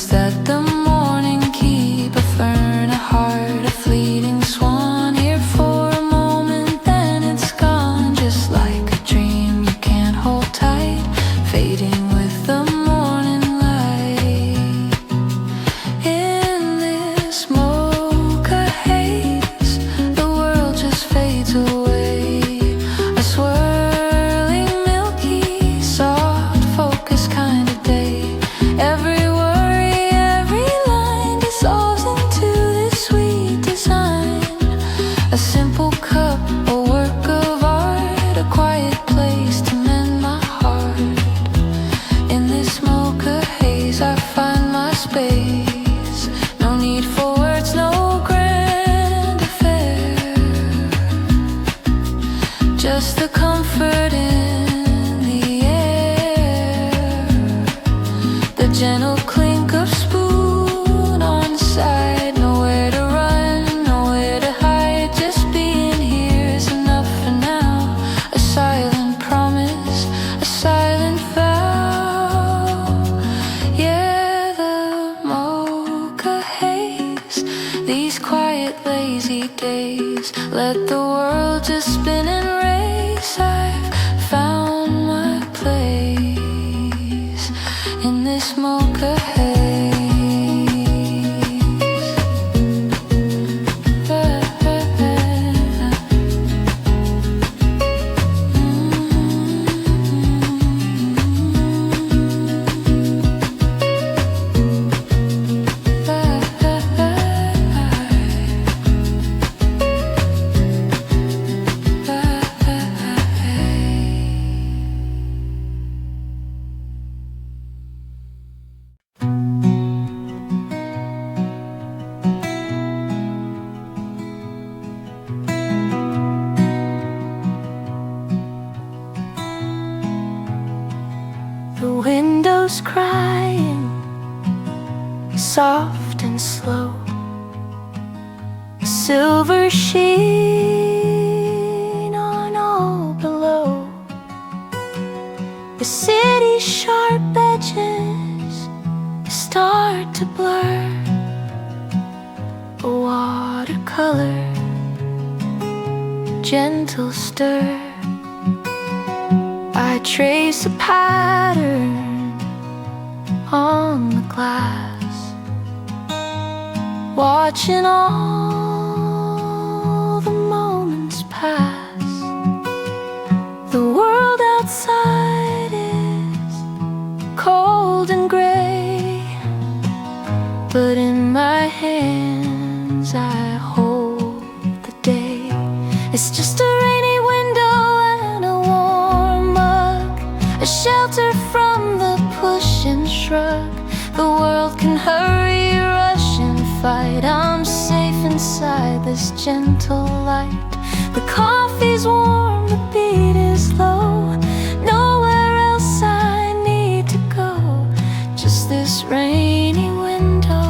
Just let the morning keep a fern, a heart, a fleeting swan. Here for a moment, then it's gone. Just like a dream you can't hold tight, fading with the morning light. In this mocha haze, the world just fades away. A swirling, milky, soft, focused kind of day. Every worry, every line dissolves into this sweet design. A simple cup, a work of art, a quiet place to mend my heart. In this mocha haze I find my space. No need for words, no grand affair. Just the comfort in the air. The gentle clink of spoon on the side. Nowhere to run, nowhere to hide. Just being here is enough for now. A silent promise, a silent vow. Yeah, the mocha haze, these quiet lazy days. Let the world just spin and race. I've found my place in this mocha haze. The window's crying, soft and slow. A silver sheen on all below. The city's sharp edges start to blur. A watercolor, gentle stir. I trace a pattern on the glass, watching all the moments pass. The world outside is cold and gray, but in my hands I hold the day. It's just a rainy window and a warm mug, a shelter from the push and shrug. The world can hurry, rush and fight. I'm safe inside this gentle light. The coffee's warm, the beat is low. Nowhere else I need to go. Just this rainy window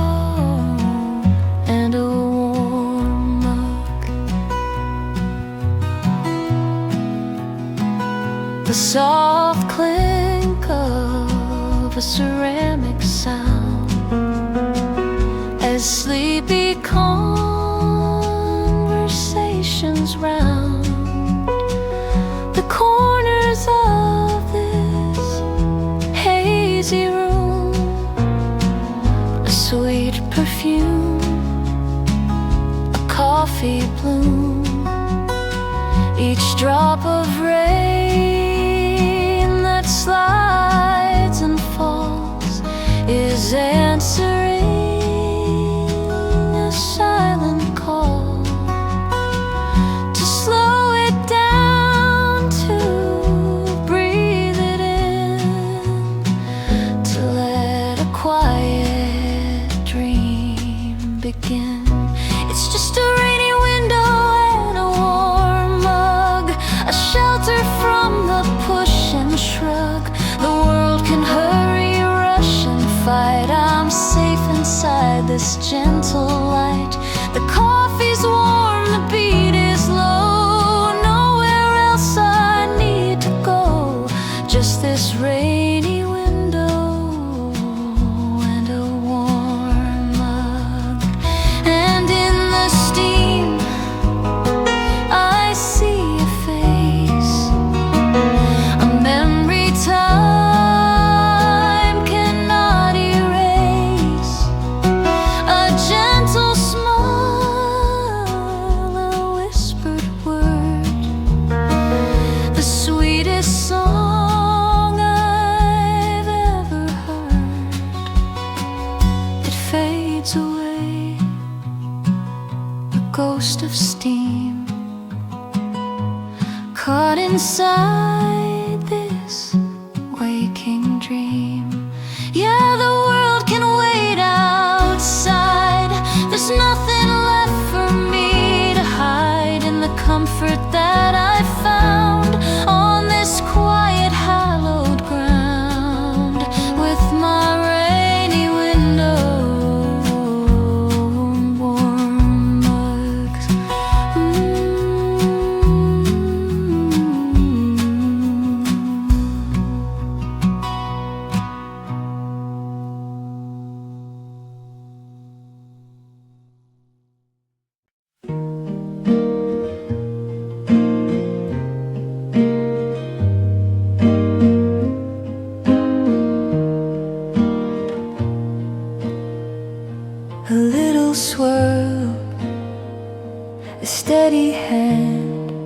and a warm mug. The soft clink of a ceramic sound as sleepy conversations round the corners of this hazy room. A sweet perfume, a coffee bloom, each drop of rain that slides and falls is answering a silent call to slow it down, to breathe it in, to let a quiet dream begin. It's just a rainy window and a warm mug, a shelter from the push and shrug. The world can hurry, rush and fight. I'm safe inside this gentle light. The coffee's warm, the beat is low. Nowhere else I need to go. Just this rainy window and a warm fades away, a ghost of steam caught inside this waking dream. Yeah, the world can wait outside. There's nothing left for me to hide in the comfort that I found on this quiet hallowed ground with my rainy window warm mugs. A little swirl, a steady hand,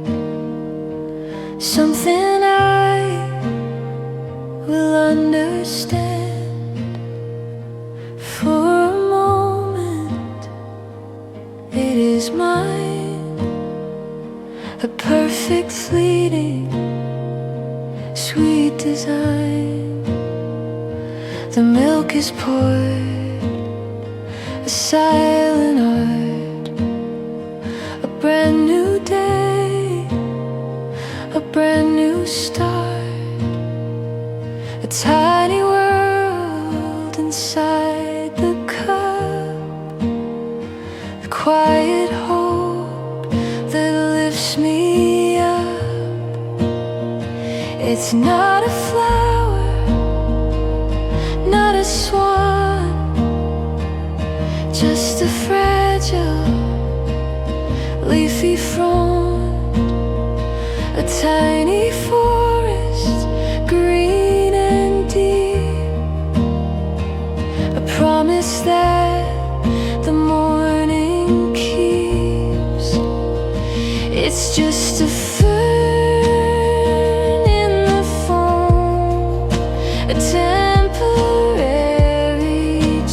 something I will understand. For a moment it is mine, a perfect fleeting sweet design. The milk is poured, a silent art, a brand new day, a brand new start, a tiny world inside the cup, the quiet hope that lifts me up. It's not a flower, not a swan, just a fragile, leafy frond, a tiny forest, green and deep, a promise that the morning keeps. It's just a fern in the foam, a temporary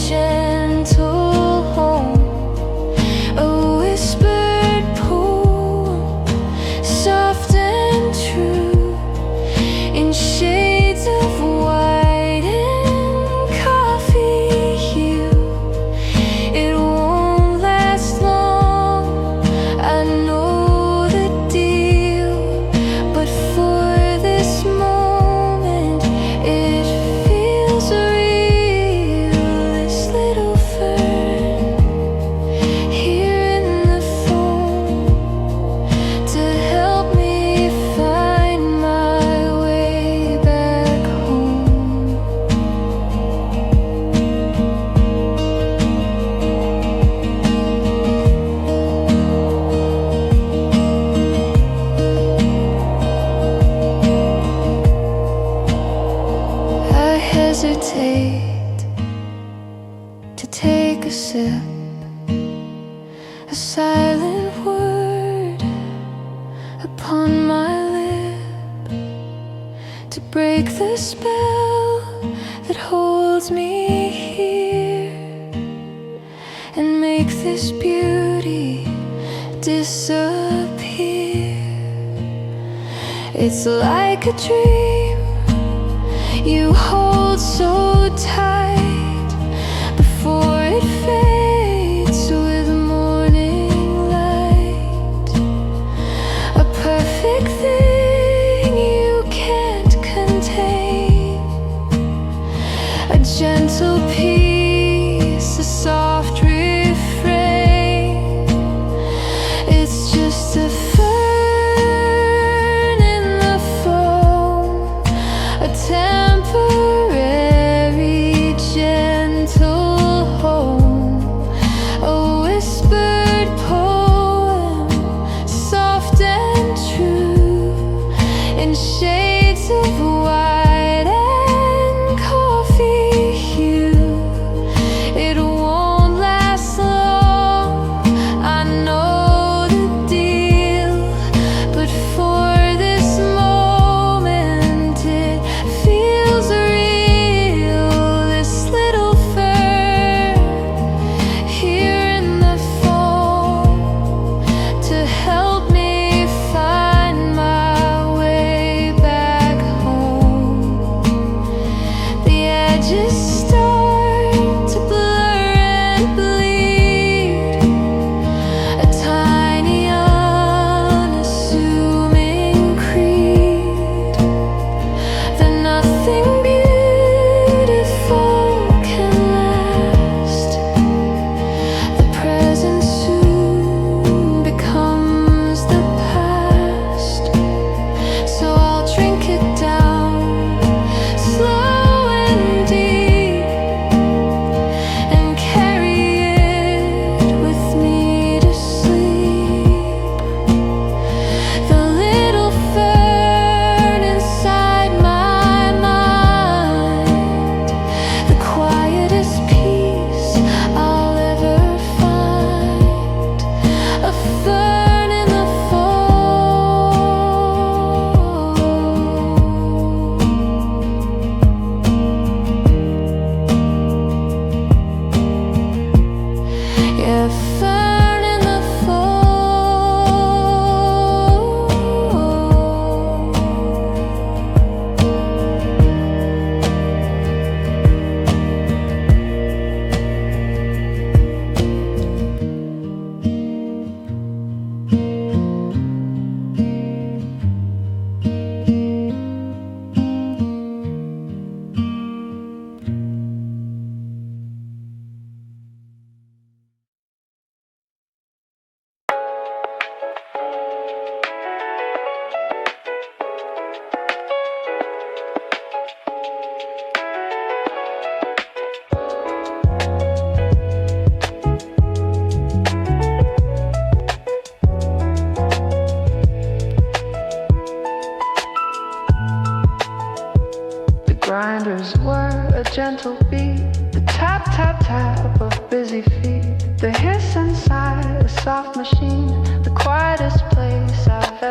gentle home, a whispered poem, soft and true, in shades of white and coffee hue. It won't last long, I know the deal, but for this moment it feels real. This little fern here in the foam to help me find my way back home. I hesitate to take a sip, a silent word upon my lip, to break the spell that holds me here and make this beauty disappear. It's like a dream you hold so tight before it fades with morning light. A perfect thing you can't contain, a gentle peace, a soft refrain. It's just a fern in the foam, a temporary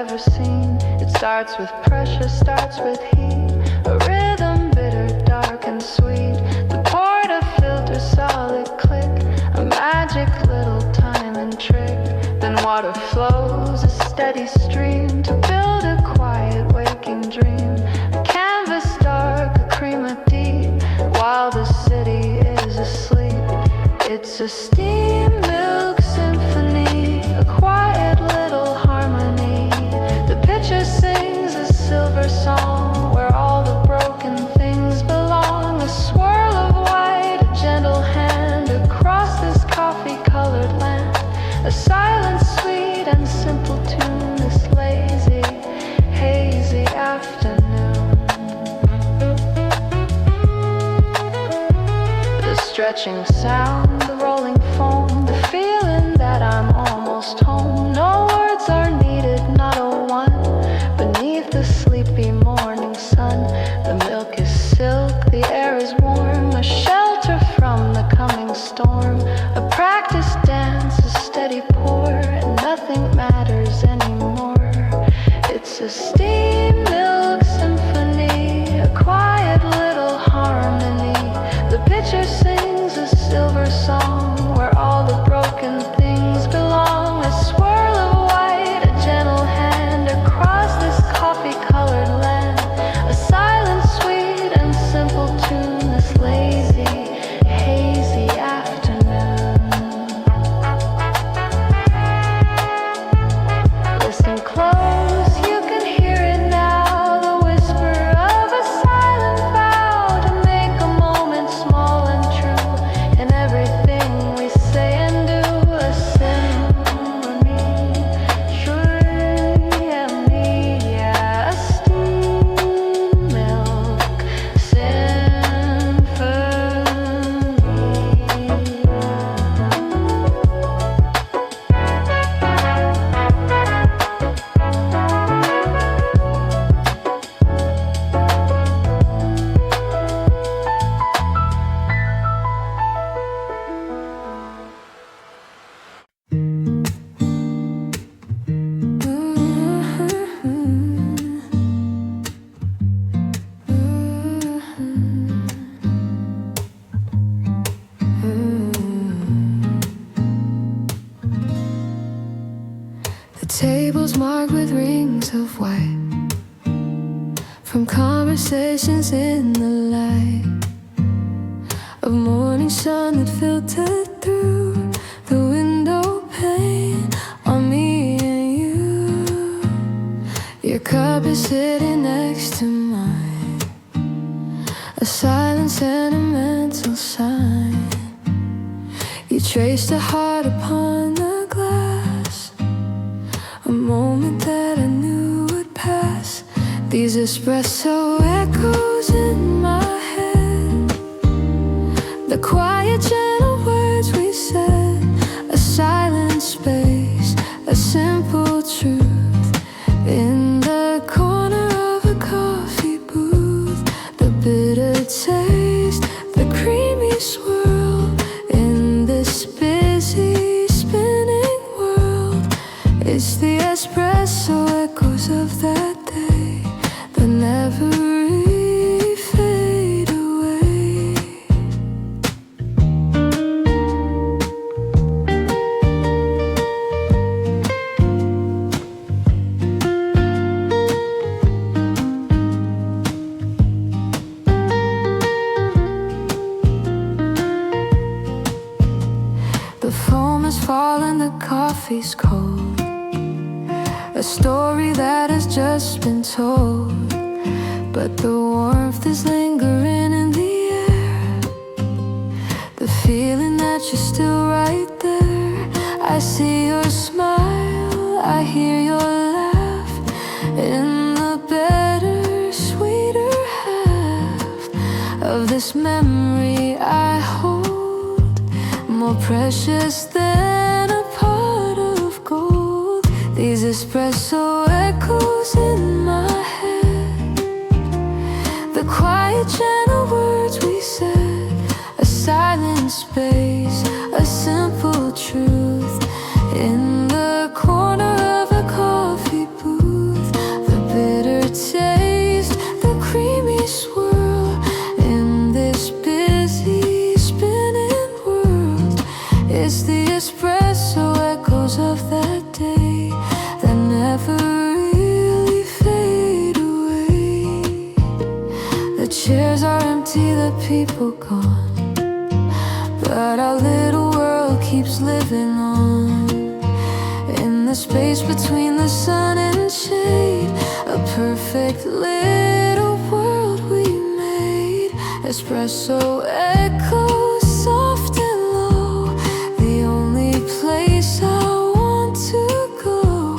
ever seen. It starts with pressure, starts with heat. A rhythm bitter, dark and sweet. The porta filter, solid click. A magic little timing trick. Then water flows, a steady stream, to build a quiet waking dream. A canvas dark, a cream of deep, while the city is asleep. It's a steam milk symphony, a quiet little harmony. The pitcher sings a silver song, where all the broken things belong. A swirl of white, a gentle hand across this coffee-colored land. A silent, sweet and simple tune, this lazy, hazy afternoon. The stretching sound, the rolling foam, the feeling that I'm almost home. No words are needed, not a one. Beneath the sleepy morning sun, the milk is silk, the air is warm. A shelter from the coming storm. A practice dance, a steady pour, and nothing matters anymore. It's a steam milk symphony, a quiet little harmony. The pitcher sings a silver song, where all the broken things belong. A swirl of white, a gentle hand across this coffee-colored land. A silent, sweet and simple tune, this lazy, hazy afternoon. Listen close, you can hear it now, the whisper of a silent vow to make a moment small and true in everything we say and do. A symphony, a steam milk symphony. The table's marked with rings of white from conversations in the light of morning sun that filtered through the window pane on me and you. Your cup is sitting next to mine, a silent sentimental sign. You traced a heart upon the glass, a moment that I knew would pass. These espresso echoes in my head, the quiet gentle words we said. A silent space, a simple truth in the corner of a coffee booth. The bitter taste, the creamy swirl in this busy spinning world. It's the espresso echoes of that day that never really fade away. The foam has fallen, the coffee's cold, a story that has just been told. But the warmth is lingering in the air, the feeling that you're still right there. I see your smile, I hear your laugh in the better, sweeter half of this memory I hold, more precious than a pot of gold. These espresso echoes in my head, the quiet gentle words we said. A silent space, a simple truth in the corner of a coffee booth. It's the espresso echoes of that day that never really fade away. The chairs are empty, the people gone, but our little world keeps living on. In the space between the sun and shade, a perfect little world we made. Espresso echoes, soft and low, the only place I want to go.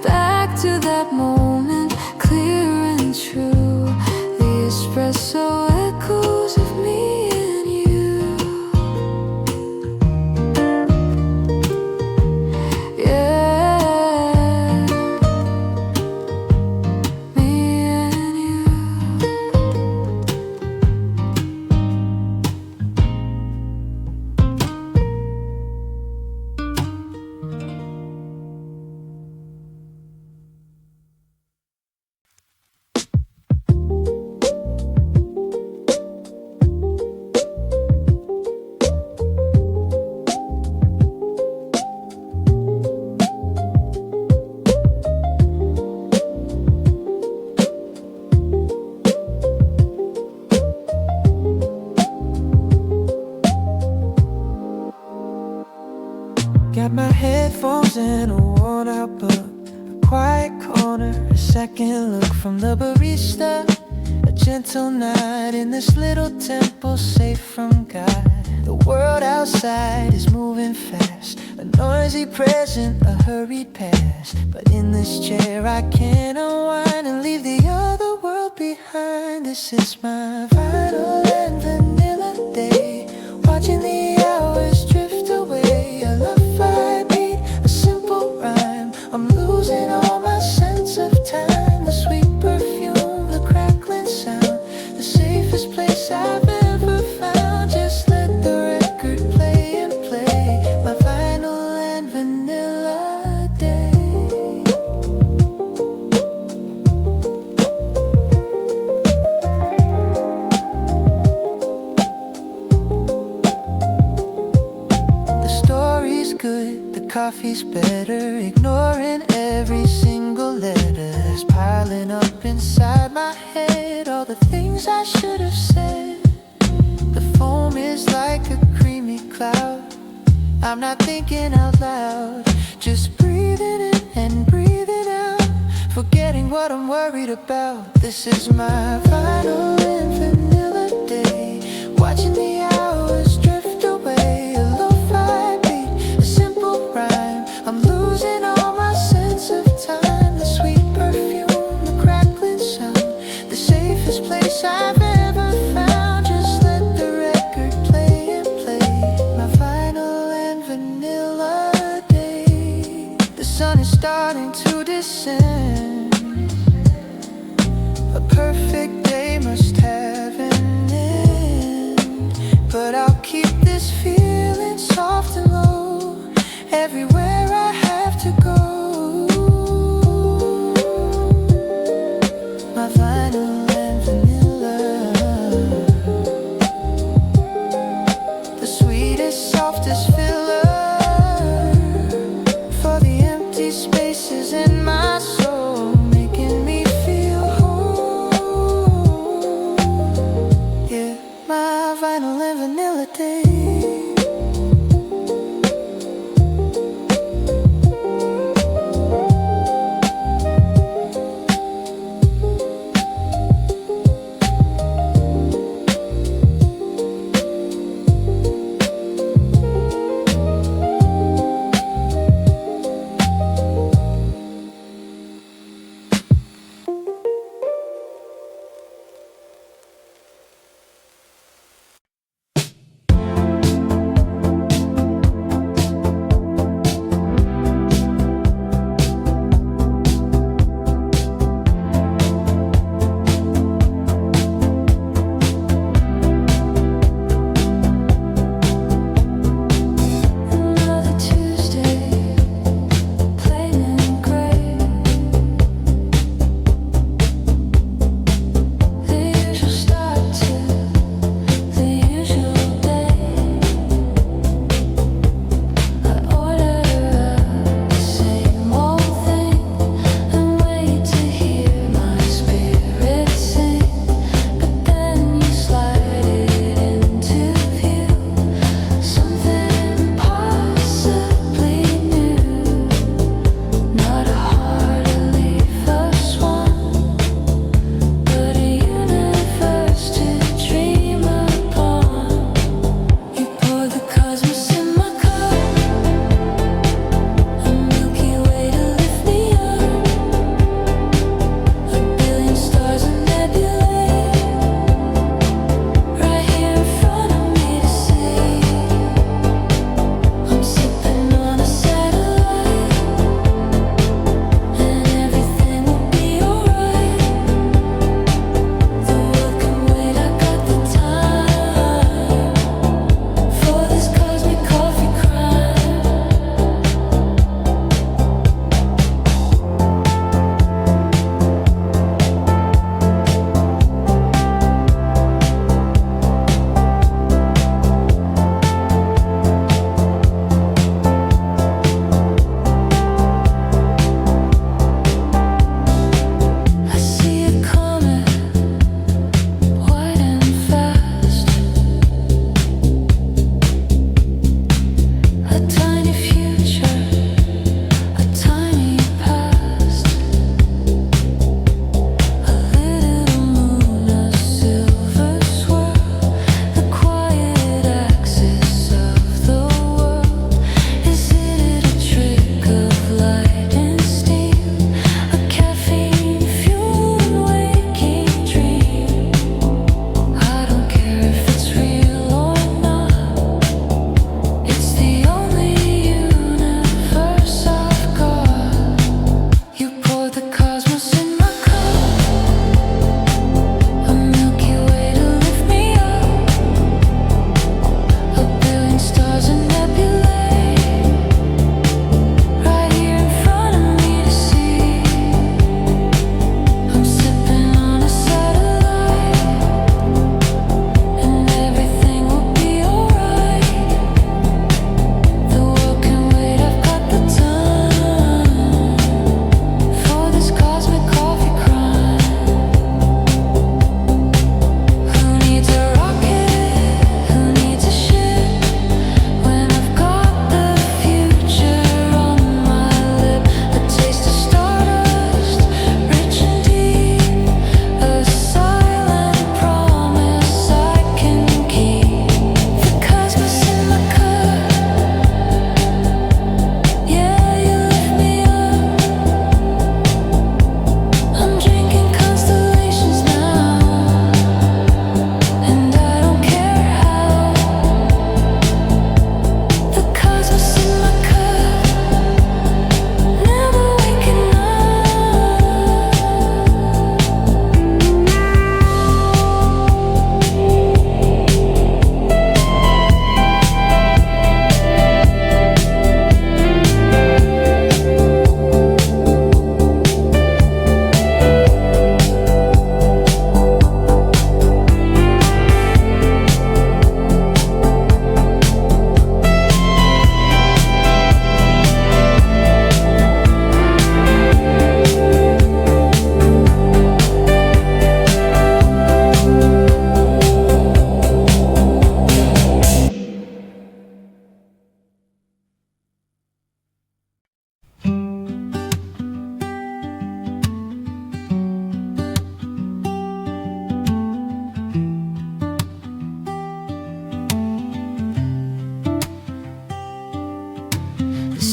Back to that moment, clear and true. The espresso echoes of me and you. Yeah, me and you. Got my headphones in a worn out book, a quiet corner, a second look from the barista, a gentle night in this little temple safe from God. The world outside is moving fast, a noisy present, a hurried past. But in this chair I can unwind and leave the other world behind. This is my vinyl and vanilla day, watching the hours drift away. A lo-fi beat, a simple rhyme, I'm losing all my sense of time. The sweet perfume, the crackling sound, the safest place I've ever found. Just let the record play and play my vinyl and vanilla day. The story's good, the coffee's better, ignoring every single letter that's piling up inside my head. All the things I should have said. The foam is like a creamy cloud, I'm not thinking out loud, just breathing in and breathing out, forgetting what I'm worried about. This is my vinyl and vanilla day, watching the hours drift away. A lo-fi beat, a simple rhyme, I'm losing all my sense of time. The sweet perfume, the crackling sound, the safest place I've ever found. Just let the record play and play my vinyl and vanilla day. The sun is starting to descend, a perfect day must have an end. But I'll keep this feeling soft and low everywhere I have to go. My vinyl and vanilla, the sweetest, softest filler for the empty spaces in my soul.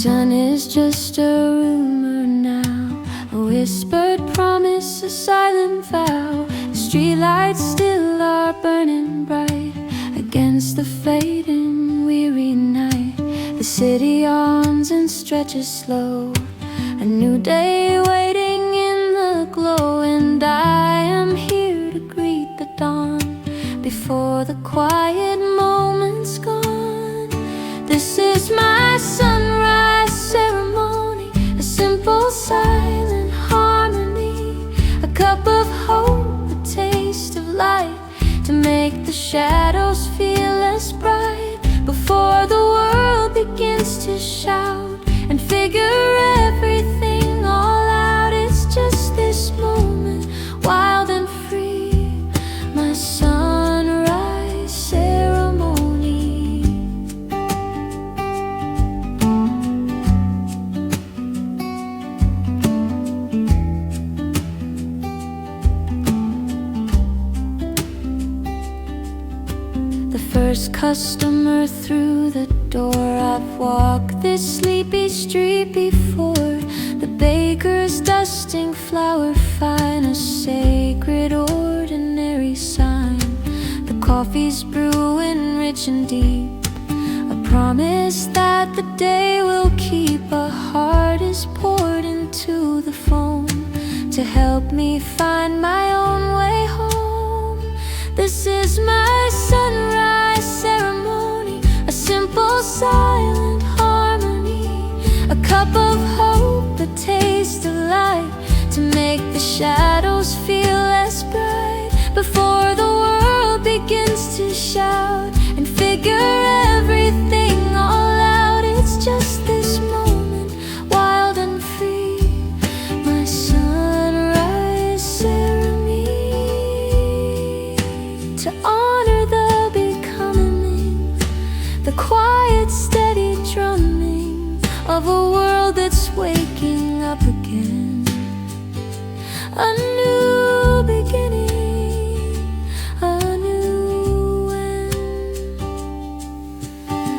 sun is just a rumor now, a whispered promise, a silent vow. The streetlights still are burning bright against the fading weary night. The city yawns and stretches slow, a new day waiting in the glow. And I am here to greet the dawn before the quiet moment's gone. This is my sunrise ceremony, a simple silent harmony, a cup of hope, a taste of light, to make the shadows feel less bright. Before the world begins to shout and figure everything all out, it's just this moment, wild and free, my sunrise ceremony. The first customer through the door, I've walked this sleepy street before. The baker's dusting flour fine, a sacred ordinary sign. The coffee's brewing rich and deep, a promise that the day will keep. A heart is poured into the foam to help me find my own way home. This is my sunrise ceremony, a simple silent harmony, a cup of hope, a taste of light, to make the shadows feel less bright. Before the world begins to shout and figure everything all out, it's just this moment, wild and free, my sunrise ceremony, to honor the becoming, the quiet steady drumming of a world that's waking up again. A new beginning, a new end,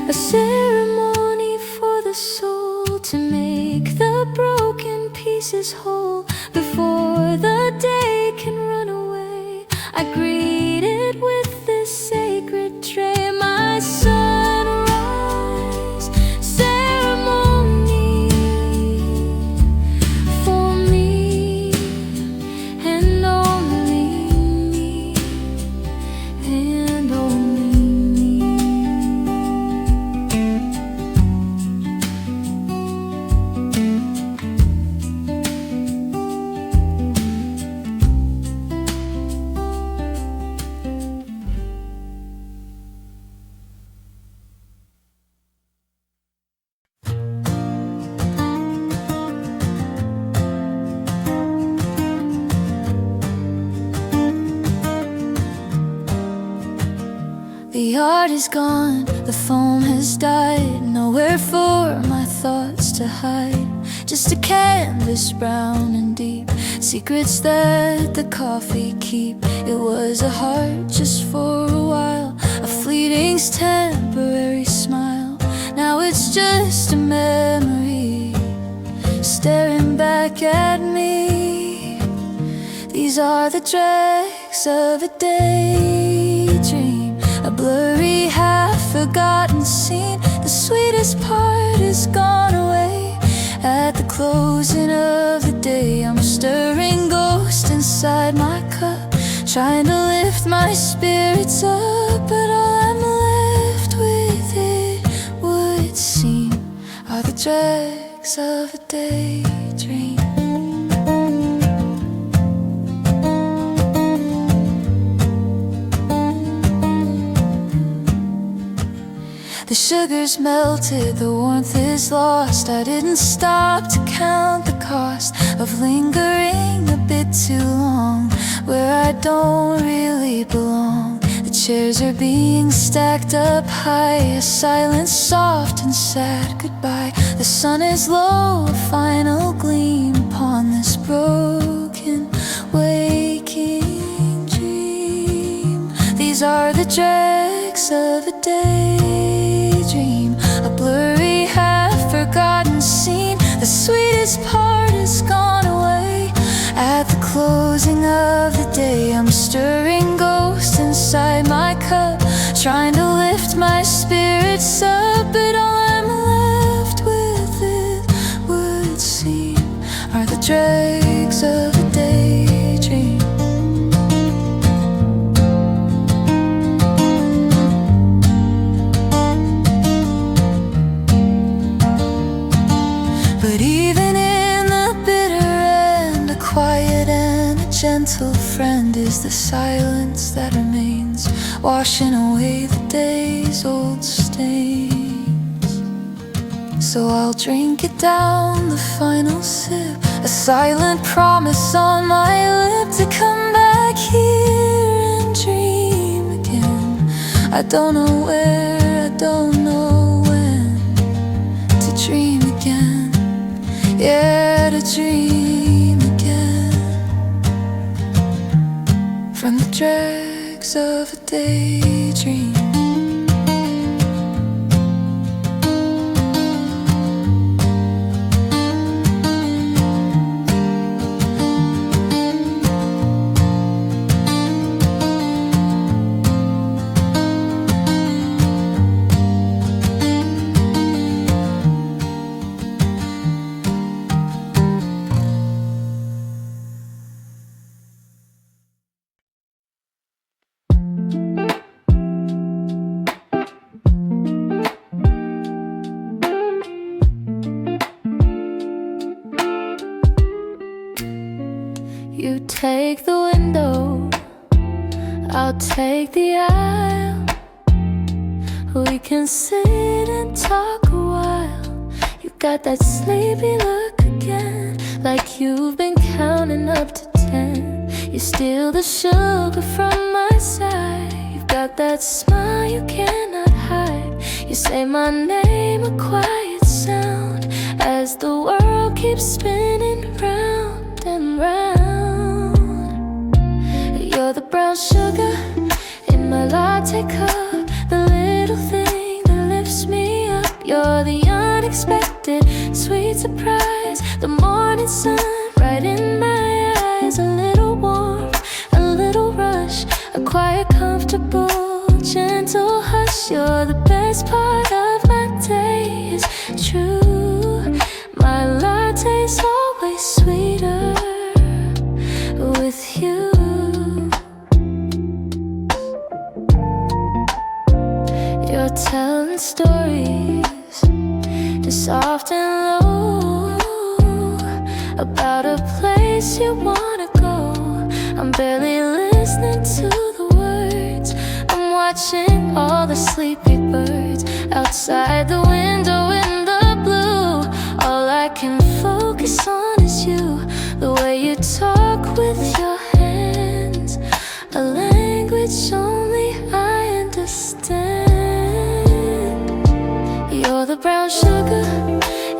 a ceremony for the soul, to make the broken pieces whole. Before the day can run away, I greet it with this sacred tray, my sunrise ceremony, for me and only me, and only me. The art is gone, the foam has died, nowhere for my thoughts to hide. Just a canvas brown and deep, secrets that the coffee keep. It was a heart just for a while, a fleeting's temporary smile. Now it's just a memory staring back at me. These are the dregs of a daydream, a blurry, half-forgotten scene. The sweetest part has gone away at the closing of the day. I'm stirring ghosts inside my cup, trying to lift my spirits up, but all I'm left with, it would seem, are the dregs of a daydream. The sugar's melted, the warmth is lost. I didn't stop to count the cost of lingering a bit too long where I don't really belong. The chairs are being stacked up high, a silence soft and sad goodbye. The sun is low, a final gleam upon this broken waking dream. These are the dregs of a daydream, a blurry, half-forgotten closing of the day, I'm stirring ghosts inside my cup, trying to lift my spirits up, but all I'm left with, it would seem, are the dregs of a daydream. But even in the bitter end, a quiet and a gentle friend is the silence that remains, washing away the day's old stains. So I'll drink it down, the final sip, a silent promise on my lip to come back here and dream again. I don't know where, I don't know when, to dream again. Yeah, to dream again, from the dregs of a daydream. You take the window, I'll take the aisle. We can sit and talk a while. You got that sleepy look again, like you've been counting up to 10. You steal the sugar from my side. You've got that smile you cannot hide. You say my name, a quiet sound, as the world keeps spinning round and round. You're the brown sugar in my latte cup, the little thing that lifts me up. You're the unexpected sweet surprise, the morning sun right in my eyes. A little warmth, a little rush, a quiet, comfortable, gentle hush. You're the best part of my day, it's true. My latte's always sweeter with you. You're telling stories, just soft and low, about a place you wanna go. I'm barely listening to the words, I'm watching all the sleepy birds outside the window in the blue. All I can focus on is you, the way you talk with your hands, a language only I understand. You're the brown sugar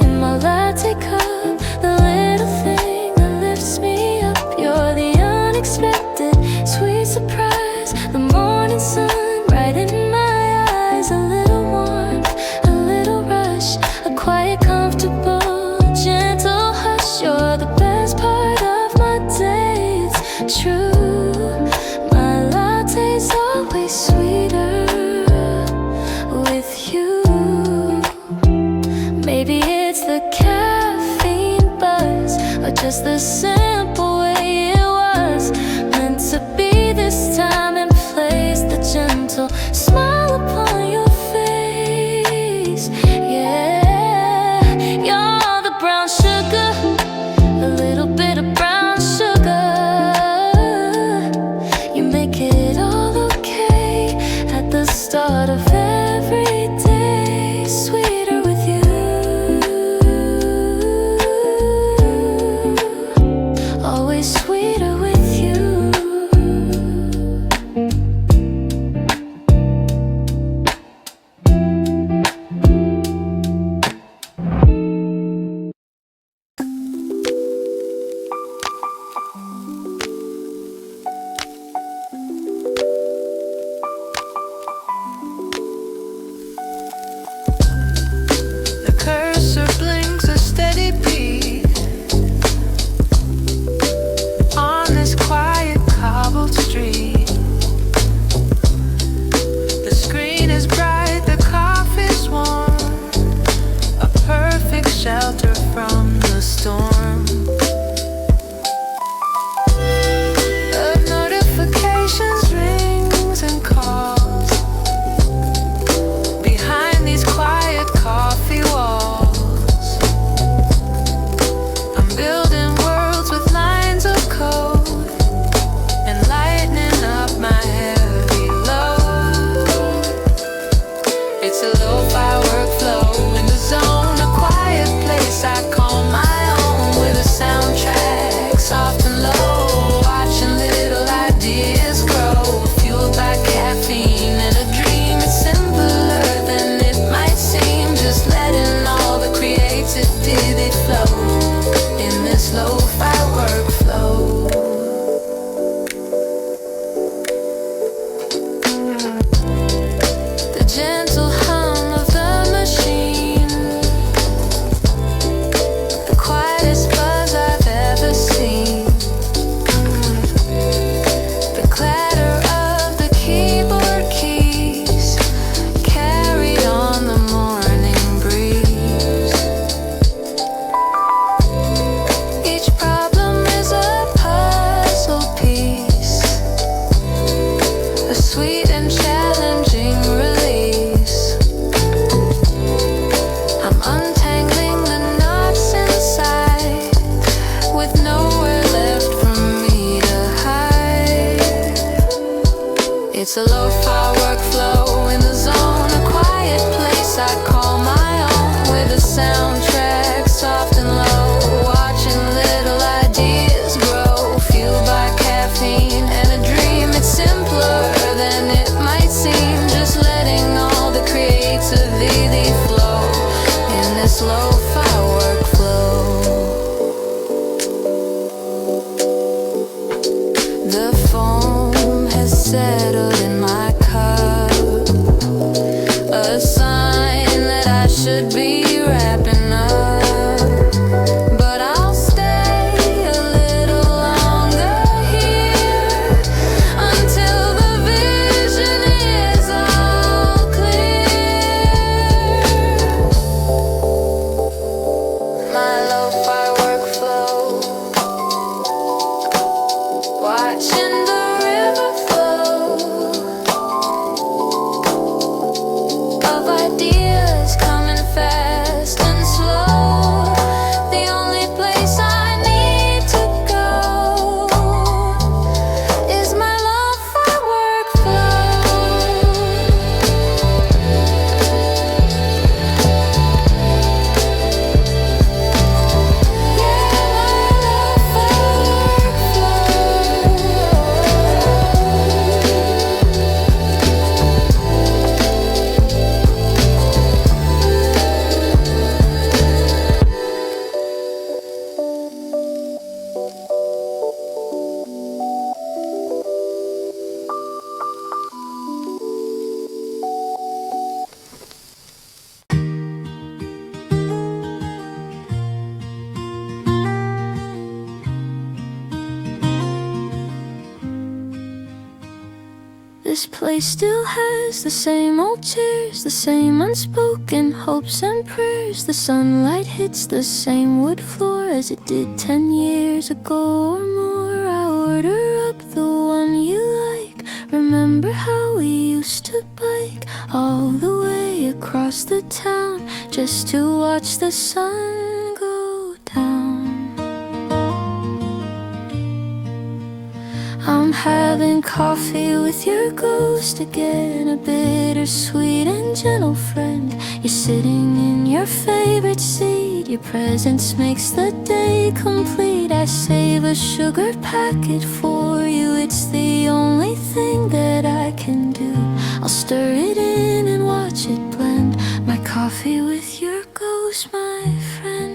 in my latte cup, the little thing that lifts me up. You're the unexpected sweet surprise, the morning sun right in my eyes. A little warmth, a little rush, a quiet, comfortable, gentle hush. You're the best part of my day, it's true. My latte's always sweeter with you. Maybe it's the caffeine buzz, or just the simple way it was meant to be this time and place. The gentle smile upon your face, yeah. You're the brown sugar, a little bit of brown sugar. You make it all okay at the start of every day, sweeter with you. shelter from the storm. Of notifications, rings and calls behind these quiet coffee walls. I'm building worlds with lines of code and lightening up my heavy load. It's a lo-fi workflow in the zone, a quiet place I call my own, with a soundtrack soft and low, watching little ideas grow, fueled by caffeine and a dream. It's simpler than it might seem, just letting all the creativity flow in this lo-fi workflow. The gentle hum of the machine, the quietest buzz I've ever seen, the clatter of the keyboard keys carried on the morning breeze. Each problem is a puzzle piece, a sweet and challenging release. I'm untangling the knots inside, with nowhere left for me to hide. It's a lo-fi workflow in the zone, a quiet place I call my own, with a soundtrack soft and low, watching little ideas grow, fueled by caffeine and a dream. It's simpler than it might seem, just letting all the creativity flow in this lo-fi workflow. The foam has settled in my cup, a sign that I should be wrapping up, but I'll stay a little longer here until the vision is all clear. My lo-fi workflow, watching the river flow of ideas coming fast and slow. The only place I need to go is my lo-fi workflow. Yeah, my lo-fi This place still has the same old chairs, the same unspoken hopes and prayers. The sunlight hits the same wood floor as it did 10 years ago or more. I order up the one you like. Remember how we used to bike all the way across the town just to watch the sun go down. I'm having coffee with your ghost again, a bittersweet and gentle friend. You're sitting in your favorite seat, your presence makes the day complete. I save a sugar packet for you, it's the only thing that I can do. I'll stir it in and watch it blend, my coffee with your ghost, my friend.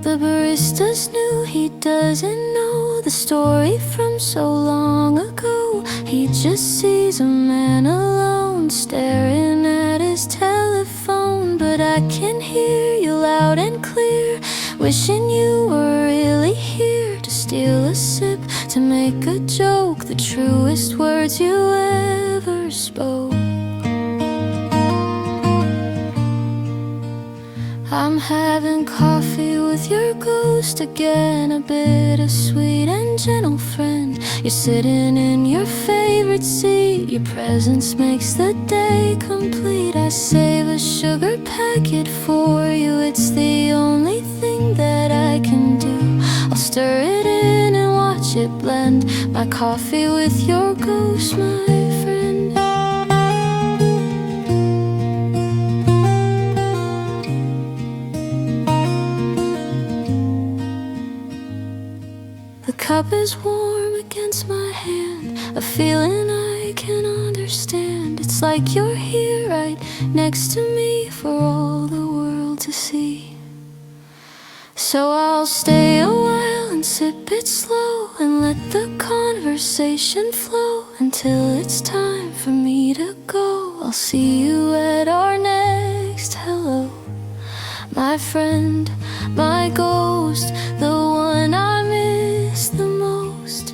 The barista's new, he doesn't know the story from so long ago. He just sees a man alone staring at his telephone. But I can hear you loud and clear, wishing you were really here to steal a sip to make a joke, the truest words you ever spoke. I'm having coffee with your ghost again, a bittersweet and gentle friend. You're sitting in your favorite seat, your presence makes the day complete. I save a sugar packet for you, it's the only thing that I can do. I'll stir it in and watch it blend, my coffee with your ghost, my friend. The cup is warm against my hand, a feeling I can understand. It's like you're here right next to me for all the world to see. So I'll stay a while and sip it slow and let the conversation flow until it's time for me to go. I'll see you at our next hello, my friend, my ghost, the one I miss the most.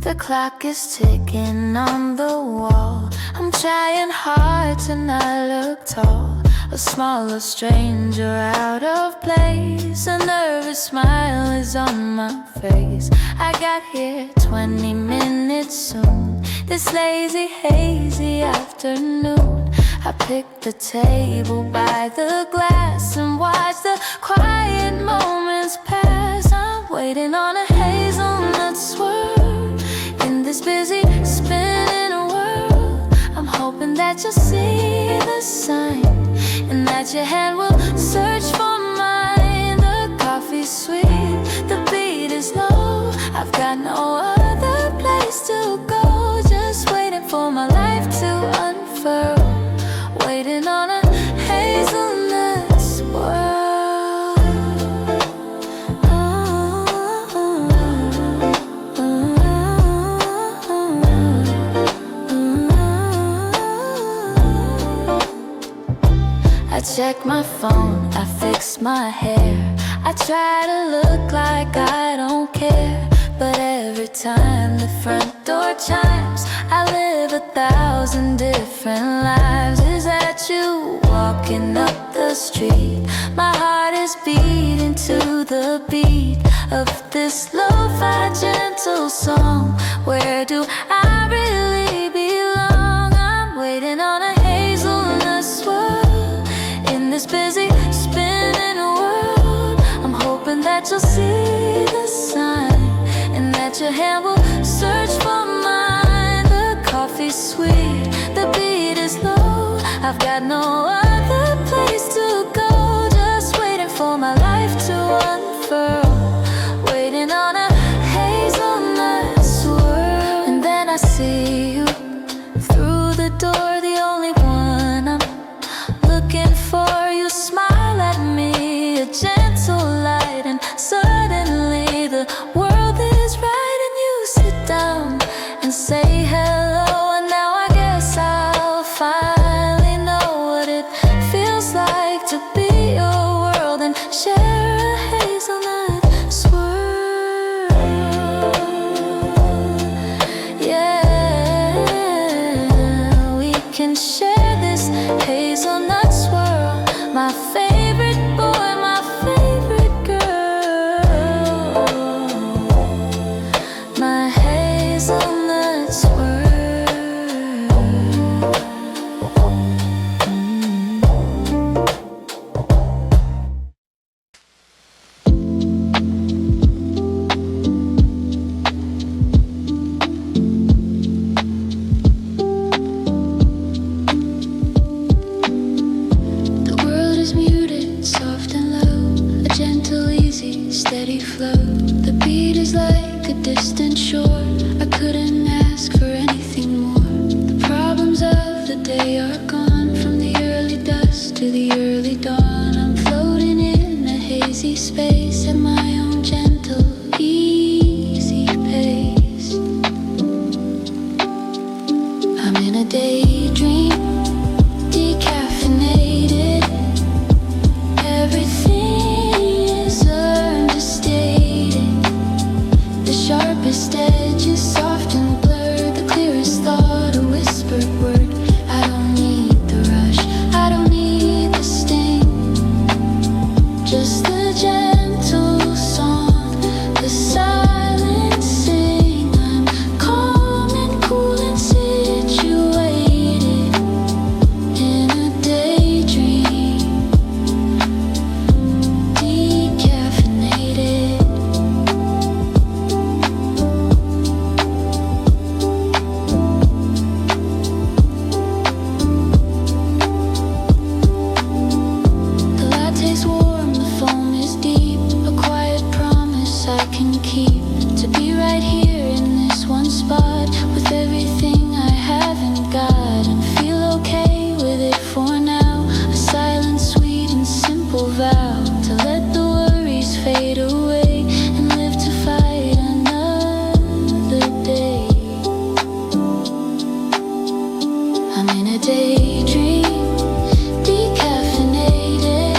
The clock is ticking on the wall. I'm trying hard to not look tall, a smaller stranger out of place. A nervous smile is on my face. I got here 20 minutes soon, this lazy, hazy afternoon. I picked the table by the glass and watch the quiet moments pass. I'm waiting on a hazelnut swirl in this busy, spinning world. I'm hoping that you'll see the sign and that your hand will search for mine. The coffee's sweet, the beat is low. I've got no other place to go, just waiting for my life to unfurl, waiting on a hazelnut swirl. I check my phone, I fix my hair, I try to look like I don't care. But every time the front door chimes, I live 1,000 different lives. Is that you walking up the street? My heart is beating to the beat of this lo-fi gentle song. Where do I really belong? I'm waiting on a hazelnut swirl in this busy, spinning world. I'm hoping that you'll see the sign and that your hand will search for mine. The coffee's sweet, the beat is low. I've got no other place to go, just waiting for my life to unfurl, waiting on a hazelnut swirl. And then I see you through the door, the only one I'm looking for. You smile at me, a gentle light, and suddenly the world is right. And you sit down and say hello, and now I guess I'll finally know what it feels like to be your world and share a hazelnut swirl. Yeah, we can share this hazelnut swirl, my favorite boy, my favorite girl, my hazelnut swirl. the day are gone. From the early dusk to the early dawn, I'm floating in a hazy space at my own gentle, easy pace. I'm in a daydream, decaffeinated. Everything is understated. The sharpest edge is soft and blurred. The clearest thought, a whispered word. I don't need the rush, I don't need the sting. Just the gentle song, the silent sing. I'm calm and cool and situated in a daydream, decaffeinated. The latte's warm, the foam is deep. A quiet promise I can keep. To be right here in this one spot, with everything I haven't got, and feel okay with it for now. A silent, sweet and simple vow to let the worries fade away and live to fight another day. I'm in a daydream, decaffeinated.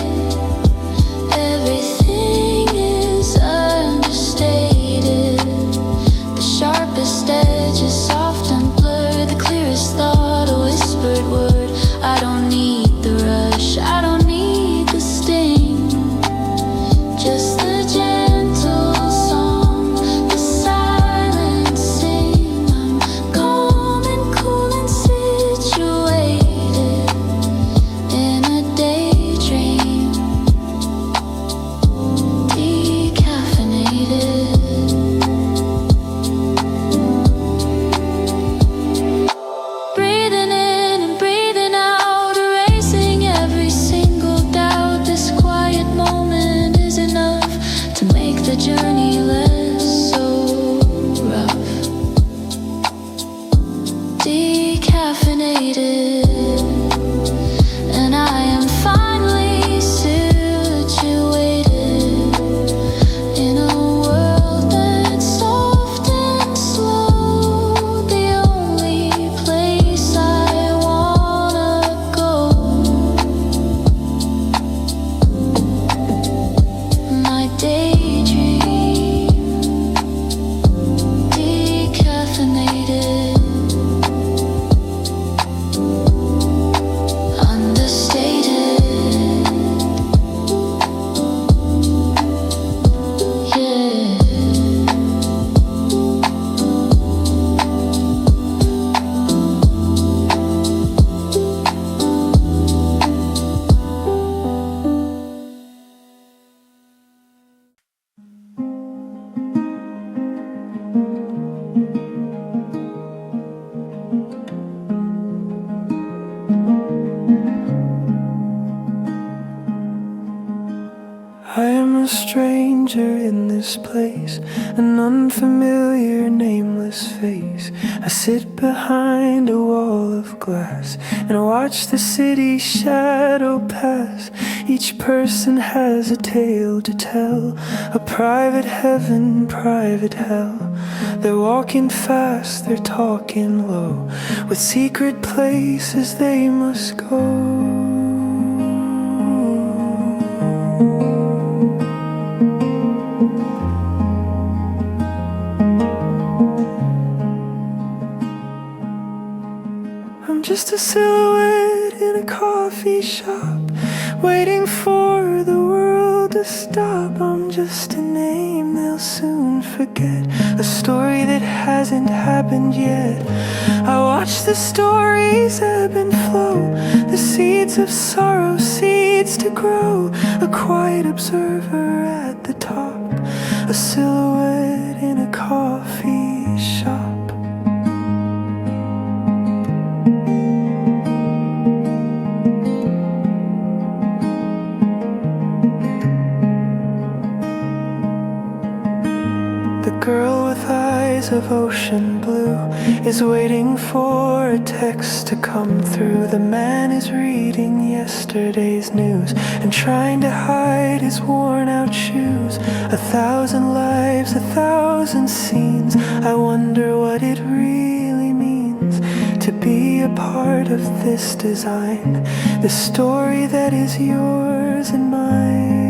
Everything is understated. The sharpest edge is soft and blurred. The clearest thought, a whispered word. I don't need the rush, I don't need the sting. Just the gentle song, the silent sing. I'm calm and cool and situated in a daydream, decaffeinated. Breathing in and breathing out, erasing every single doubt. This quiet moment is enough to make the journey less so rough. Decaffeinated, and I am finally situated in a world that's soft and slow. The only place I wanna go. My daydream, decaffeinated, understated. Yeah. I am a stranger in this place, an unfamiliar nameless face. I sit behind a wall of glass and watch the city shadow pass. Each person has a tale to tell, a private heaven, private hell. They're walking fast, they're talking low, with secret places they must go. I'm just a silhouette in a coffee shop, waiting for the world to stop. I'm just a name they'll soon forget, a story that hasn't happened yet. I watch the stories ebb and flow, the seeds of sorrow, seeds to grow. A quiet observer at the top, a silhouette in a coffee shop. Girl with eyes of ocean blue is waiting for a text to come through. The man is reading yesterday's news and trying to hide his worn out shoes. 1,000 lives, 1,000 scenes. I wonder what it really means to be a part of this design, the story that is yours and mine.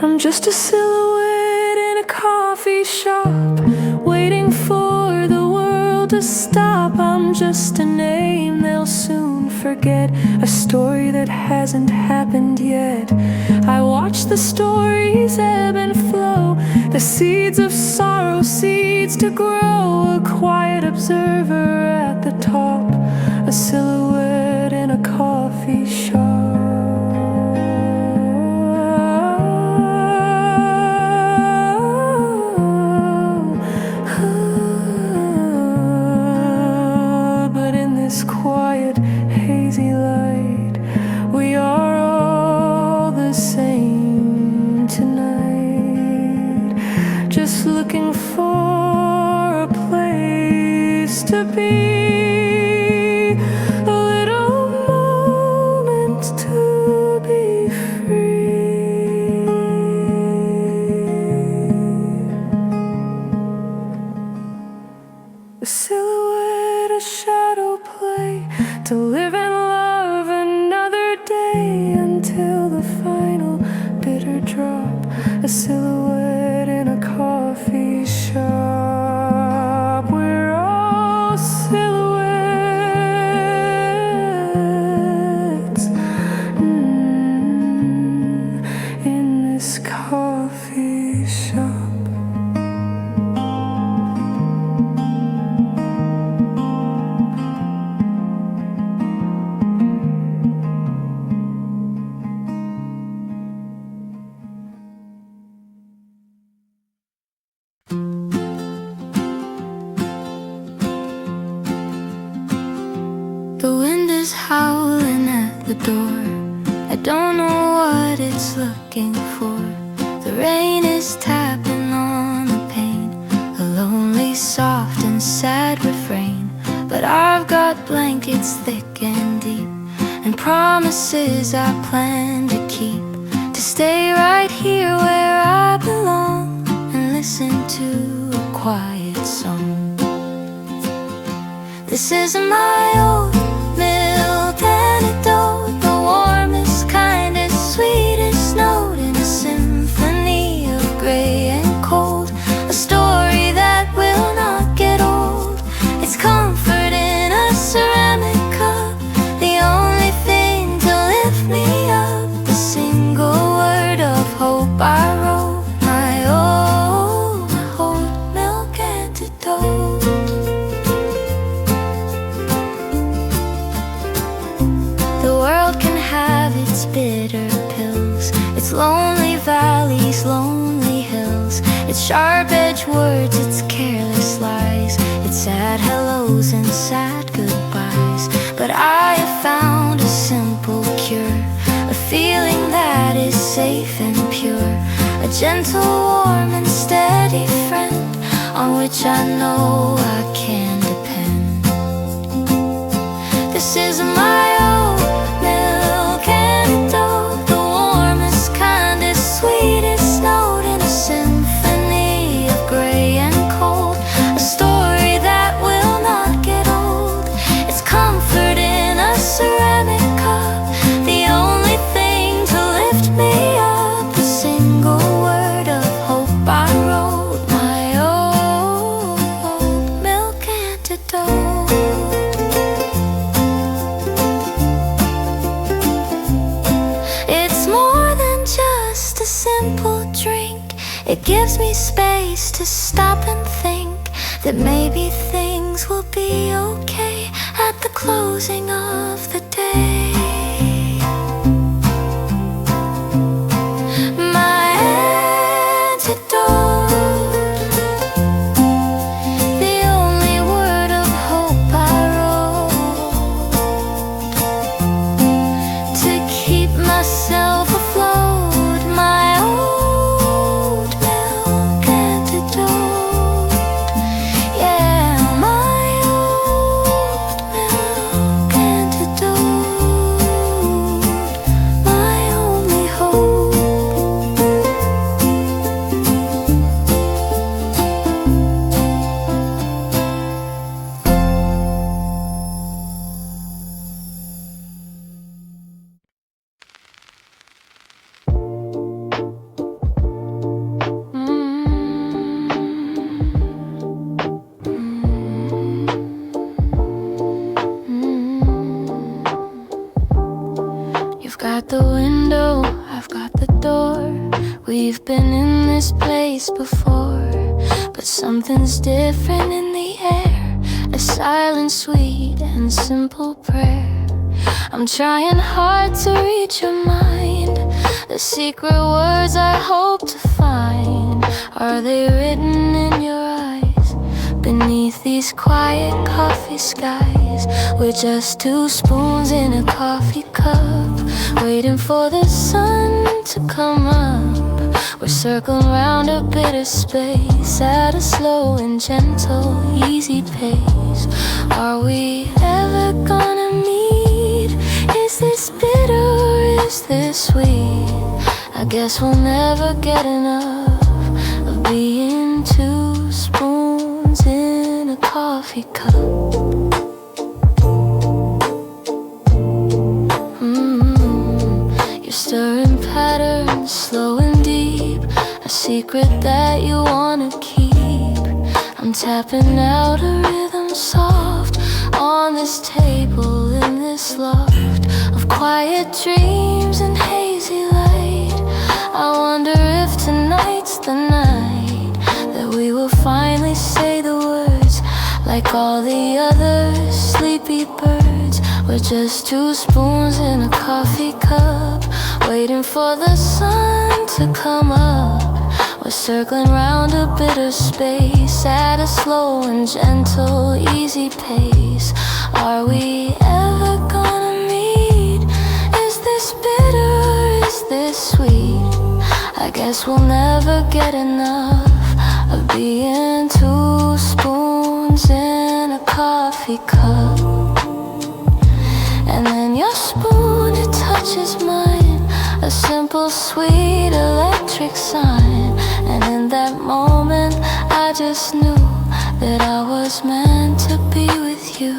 I'm just a silhouette in a coffee shop, waiting for the world to stop. I'm just a name they'll soon forget, a story that hasn't happened yet. I watch the stories ebb and flow, the seeds of sorrow, seeds to grow. A quiet observer at the top, a silhouette in a coffee shop. Quiet, hazy light, we are all the same tonight, just looking for a place to be, a little moment to be free. A silhouette, a shadow play, to live and love another day until the final bitter drop. A silhouette in a coffee shop. We're all silhouettes in this coffee shop. Howling at the door, I don't know what it's looking for. The rain is tapping on the pane, a lonely, soft and sad refrain. But I've got blankets thick and deep, and promises I plan to keep, to stay right here where I belong and listen to a quiet song. This is my oat milk antidote, the warmest, kindest, sweetest note in a symphony of gray and cold. A story that will not get old. It's comfort in a ceramic cup, the only thing to lift me up. The single word of hope I wrote, my oat milk antidote. Its bitter pills, its lonely valleys, lonely hills, its sharp-edged words, its careless lies, its sad hellos and sad goodbyes. But I have found a simple cure, a feeling that is safe and pure, a gentle, warm and steady friend on which I know I can depend. This is my oat milk antidote, the warmest, kindest, sweetest note in a symphony of gray and cold. A story that will not get old. It's comfort in a ceramic cup, the only thing to lift me up. The single word of hope I wrote, my oat milk antidote. It gives me space to stop and think that maybe things will be okay at the closing of the day. My antidote, the only word of hope I wrote. myself afloat, my oat milk antidote. Yeah, my oat milk antidote, my only hope. You've got the window, I've got the door. We've been in this place before, but something's different in the air. A silent, sweet, and simple prayer. I'm trying hard to reach your mind. The secret words I hope to find, are they written in your eyes? Beneath these quiet coffee skies, we're just two spoons in a coffee cup, waiting for the sun to come up. We're circling round a bitter space at a slow and gentle, easy pace. Are we ever gonna meet? Is this bitter or is this sweet? I guess we'll never get enough of being two spoons in a coffee cup. You're stirring patterns, slow and deep, a secret that you wanna keep. I'm tapping out a rhythm soft on this table in this loft of quiet dreams and hazy light. I wonder if tonight's the night that we will finally say the words like all the other sleepy birds. We're just two spoons in a coffee cup, waiting for the sun to come up. We're circling round a bitter space at a slow and gentle, easy pace. Are we ever gonna meet? Is this bitter or is this sweet? I guess we'll never get enough of being two spoons in a coffee cup. And then your spoon, it touches mine, a simple, sweet, electric sign. And in that moment, I just knew that I was meant to be with you.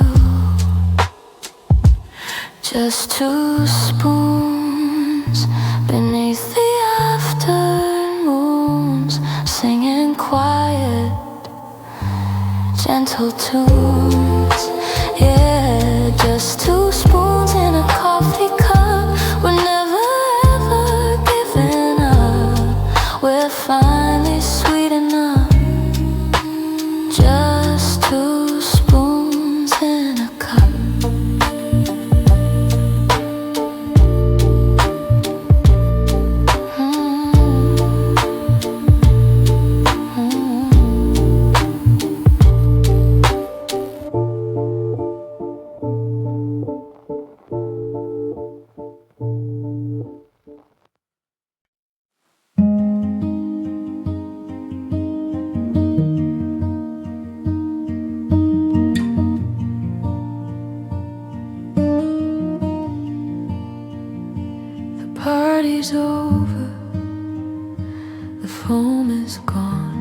Just two spoons beneath the afternoons, singing quiet, gentle tunes. Yeah, just two spoons in a coffee cup. We're never ever giving up. We're finally sweet enough. Just two spoons in a cup. Party's over, the foam is gone,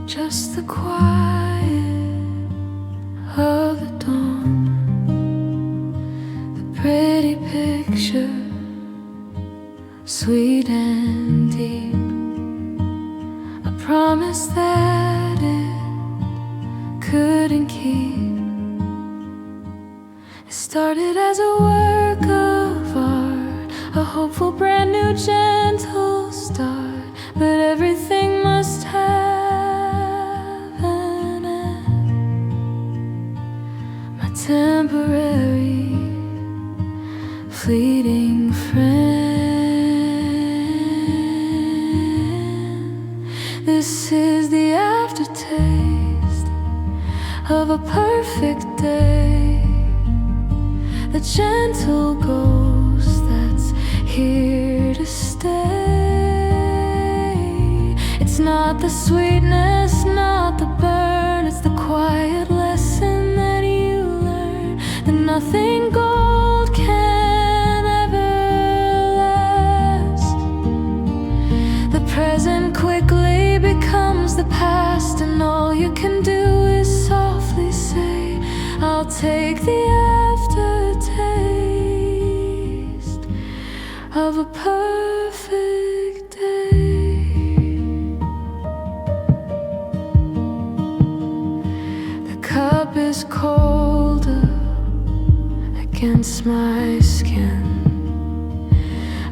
just the quiet of the dawn. The pretty picture, sweet and deep, a promise that it couldn't keep. It started as a work of art, a hopeful brand new gentle start, but everything must have an end. My temporary fleeting friend, this is the aftertaste of a perfect day. The gentle goes not the sweetness, not the burn. It's the quiet lesson that you learn, that nothing gold can ever last. The present quickly becomes the past, and all you can do is softly say, I'll take the aftertaste of a perfect day. The cup is colder against my skin,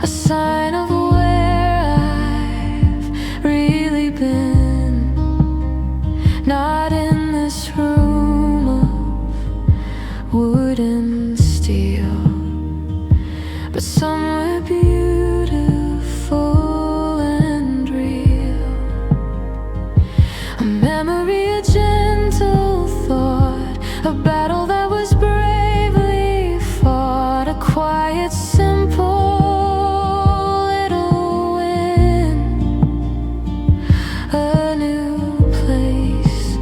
a sign of where I've really been. Not in this room of wood and steel, but somewhere beautiful and real. A memory, a gentle thought, a battle that was bravely fought, a quiet, simple little win, a new place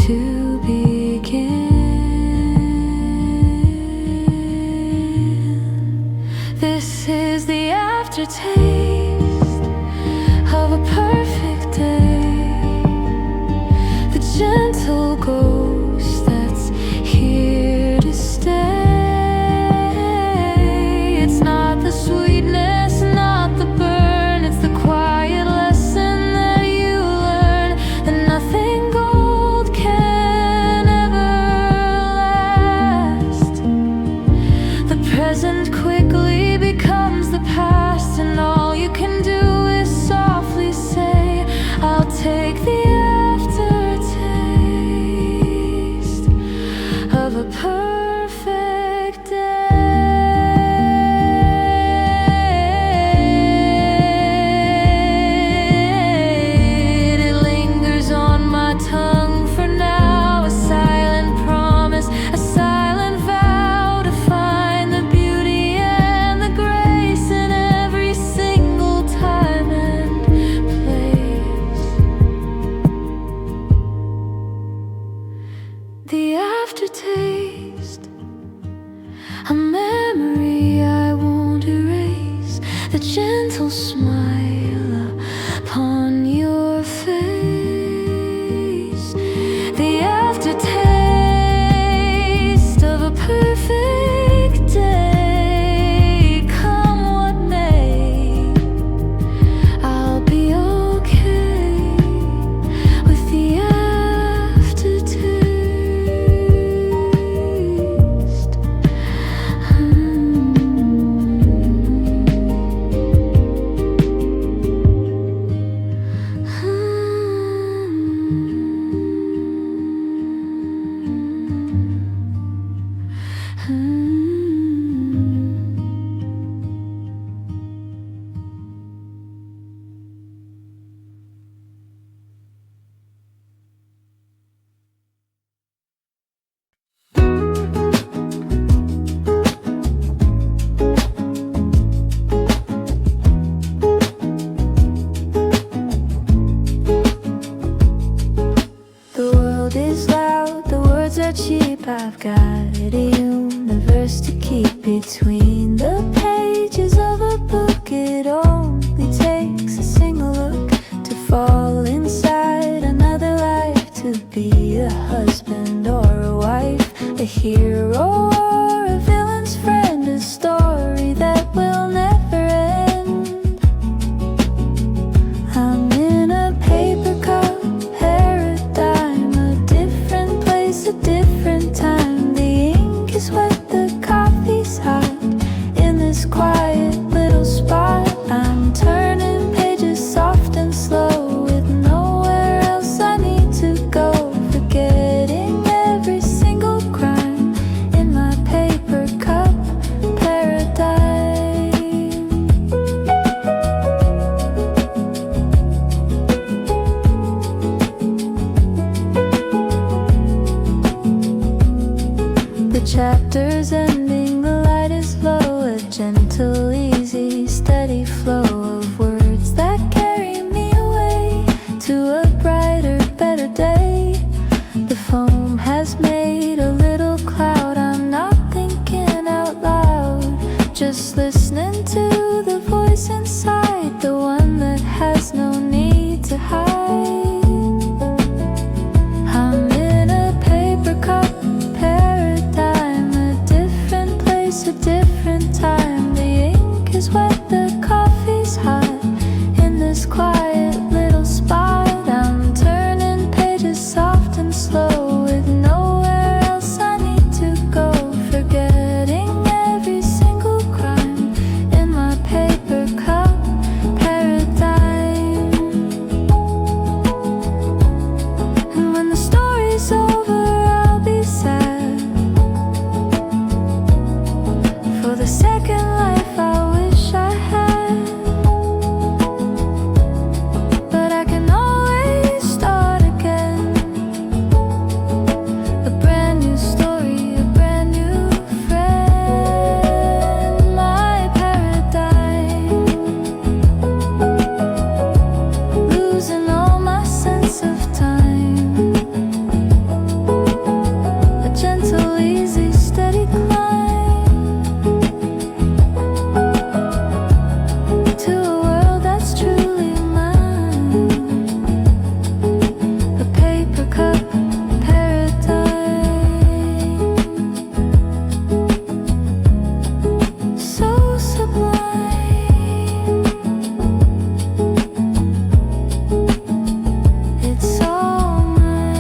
to begin. This is the aftertaste of a perfect day, the gentle ghost that's here to stay. It's not the sweetness, not the burn. It's the quiet lesson that you learn, that nothing gold can ever last. The present quickly becomes the past, and all you can do is softly say, I'll take the aftertaste of a perfect day. It lingers on my tongue for now, a silent promise, a silent vow to find the beauty and the grace in every single time and place. The aftertaste, a memory I won't erase, the gentle smile upon your face. The aftertaste of a perfect day. Come what may, I'll be okay with the aftertaste. The world is loud, the words are cheap. I've got a universe to keep between the pages of a book. It only takes a single look to fall inside another life, to be a husband or a wife, a hero or a villain's friend, a story that will never end. I'm in a paper cup paradigm, a different place, a different time. The ink is wet, the coffee just listening to the voice inside, the one that has no need to hide. I'm in a paper cup paradigm, a different place, a different time. The ink is wet, the coffee's hot. In this quiet little spot, I'm turning pages soft and slow, with nowhere else I need to go. Forgetting every single crime in my paper cup paradigm. And when the story's over, I'll be sad for the second life I wish I had. But I can always start again. A brand new story, a brand new friend. My paradigm, losing all my sense of time. A gentle, easy, steady climb to a world that's truly mine. A paper cup paradigm, so sublime. It's all mine.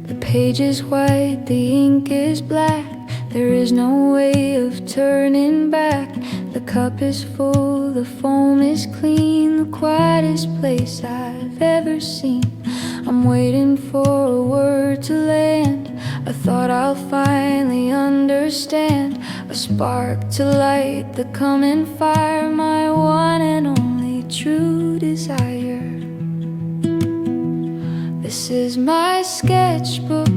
The page is white, the ink is black. There is no way of turning back. The cup is full, the foam is clean, the quietest place I've ever seen. I'm waiting for a word to land, a thought I'll finally understand. A spark to light the coming fire, my one and only true desire. This is my sketchbook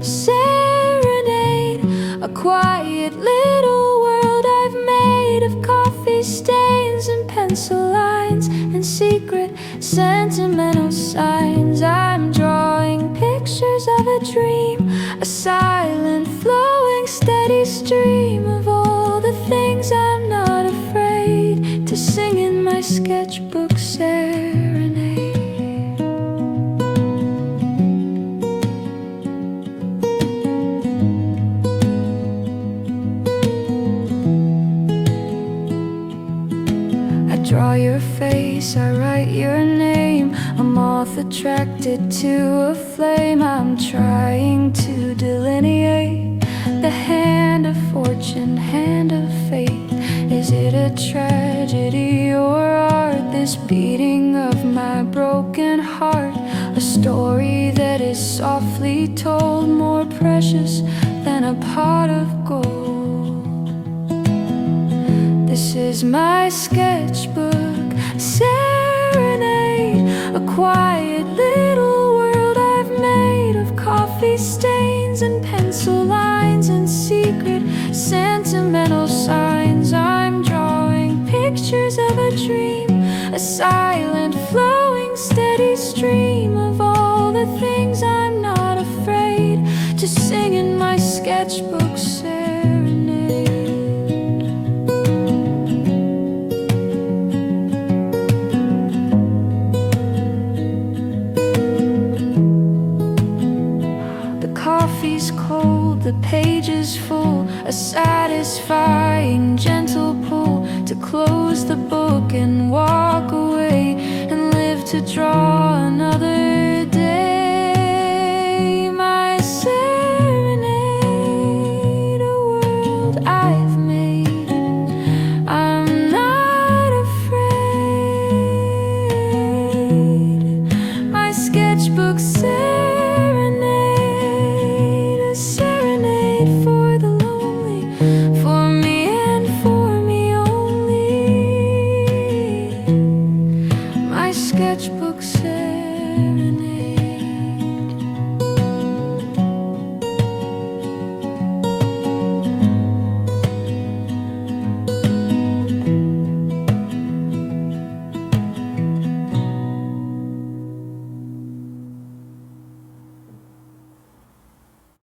serenade, a quiet little world I've made of coffee stains and pencil lines and secret sentimental signs. I'm drawing pictures of a dream, a silent, flowing, steady stream of all the things I'm not afraid to sing in my sketchbook serenade. I draw your face, I write your name, a moth attracted to a flame. I'm trying to delineate the hand of fortune, hand of fate. Is it a tragedy or art, this beating of my broken heart? A story that is softly told, more precious than a pot of gold. This is my sketchbook serenade, a quiet little world I've made of coffee stains and pencil lines and secret sentimental signs. I'm drawing pictures of a dream, a silent, flowing, steady stream of all the things I'm not afraid to sing in my sketchbook serenade. Coffee's cold, the page is full, a satisfying gentle pull to close the book and walk away and live to draw